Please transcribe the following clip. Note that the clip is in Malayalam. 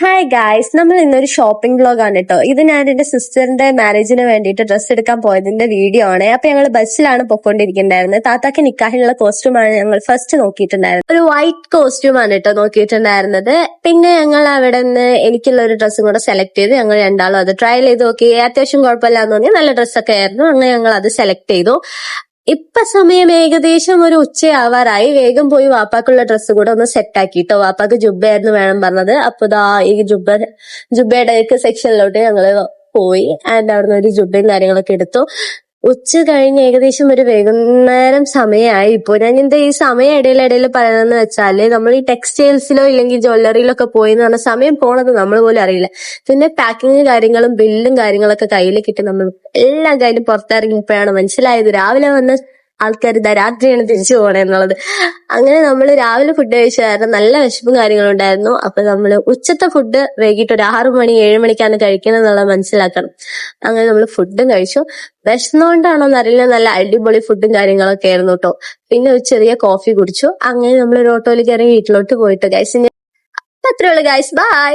ഹായ് ഗായ്സ്, നമ്മൾ ഇന്നൊരു ഷോപ്പിംഗ് വ്ലോഗ് ആണ് കേട്ടോ. ഇത് ഞാൻ എന്റെ സിസ്റ്ററിന്റെ മാരേജിന് വേണ്ടിയിട്ട് ഡ്രസ്സ് എടുക്കാൻ പോയതിന്റെ വീഡിയോ ആണ്. അപ്പൊ ഞങ്ങൾ ബസ്സിലാണ് പൊക്കോണ്ടിരിക്കുന്നുണ്ടായിരുന്നത്. താത്താക്ക് നിക്കാഹിനുള്ള കോസ്റ്റ്യൂമാണ് ഞങ്ങൾ ഫസ്റ്റ് നോക്കിയിട്ടുണ്ടായിരുന്നത്. ഒരു വൈറ്റ് കോസ്റ്റ്യൂം ആണ് കേട്ടോ നോക്കിയിട്ടുണ്ടായിരുന്നത്. പിന്നെ ഞങ്ങൾ അവിടെ നിന്ന് എനിക്കുള്ള ഒരു ഡ്രസ്സും കൂടെ സെലക്ട് ചെയ്ത് ഞങ്ങൾ രണ്ടാളും അത് ട്രയൽ ചെയ്ത് നോക്കി. അത്യാവശ്യം കുഴപ്പമില്ലാന്ന് തോന്നി, നല്ല ഡ്രസ്സൊക്കെ ആയിരുന്നു. അങ്ങനെ ഞങ്ങൾ അത് സെലക്ട് ചെയ്തു. ഇപ്പൊ സമയം ഏകദേശം ഒരു ഉച്ചയാവാറായി. വേഗം പോയി വാപ്പാക്കുള്ള ഡ്രസ്സ് കൂടെ ഒന്ന് സെറ്റ് ആക്കിട്ടോ. വാപ്പാക്ക് ജുബ്ബയായിരുന്നു വേണം പറഞ്ഞത്. അപ്പൊ ദാ ഈ ജുബ്ബയുടെ സെക്ഷനിലോട്ട് ഞങ്ങള് പോയി. ആൻഡ് അവിടുന്ന് ഒരു ജുബ്ബയും കാര്യങ്ങളൊക്കെ എടുത്തു. ഉച്ച കഴിഞ്ഞ് ഏകദേശം ഒരു വൈകുന്നേരം സമയമായി. ഇപ്പോ ഞാൻ എന്താ ഈ സമയം ഇടയിൽ പറയുന്നതെന്ന് വെച്ചാല്, നമ്മൾ ഈ ടെക്സ്റ്റൈൽസിലോ ഇല്ലെങ്കിൽ ജ്വല്ലറിയിലൊക്കെ പോയി എന്ന് പറഞ്ഞാൽ സമയം പോണത് നമ്മൾ പോലും അറിയില്ല. പിന്നെ പാക്കിങ് കാര്യങ്ങളും ബില്ലും കാര്യങ്ങളൊക്കെ കയ്യിൽ കിട്ടി നമ്മൾ എല്ലാം കയ്യിലും പുറത്തിറങ്ങിയപ്പോഴാണ് മനസ്സിലായത് രാവിലെ വന്ന ആൾക്കാർ രാത്രിയാണ് തിരിച്ചു പോകണേ എന്നുള്ളത്. അങ്ങനെ നമ്മൾ രാവിലെ ഫുഡ് കഴിച്ച കാരണം നല്ല വിശപ്പും കാര്യങ്ങളും ഉണ്ടായിരുന്നു. അപ്പൊ നമ്മൾ ഉച്ചത്തെ ഫുഡ് വൈകിട്ട് ഒരു 6 മണി 7 മണിക്കാണ് കഴിക്കുന്നത് എന്നുള്ളത് മനസ്സിലാക്കണം. അങ്ങനെ നമ്മൾ ഫുഡും കഴിച്ചു. വിശന്നുകൊണ്ടാണോന്ന് അറിയില്ല, നല്ല അടിപൊളി ഫുഡും കാര്യങ്ങളൊക്കെ ആയിരുന്നു കേട്ടോ. പിന്നെ ഒരു ചെറിയ കോഫി കുടിച്ചു. അങ്ങനെ നമ്മൾ ഒരു ഓട്ടോയിൽ കയറി വീട്ടിലോട്ട് പോയിട്ട് ഗൈസ്. അത്രേ ഉള്ളൂ ഗൈസ്, ബൈ.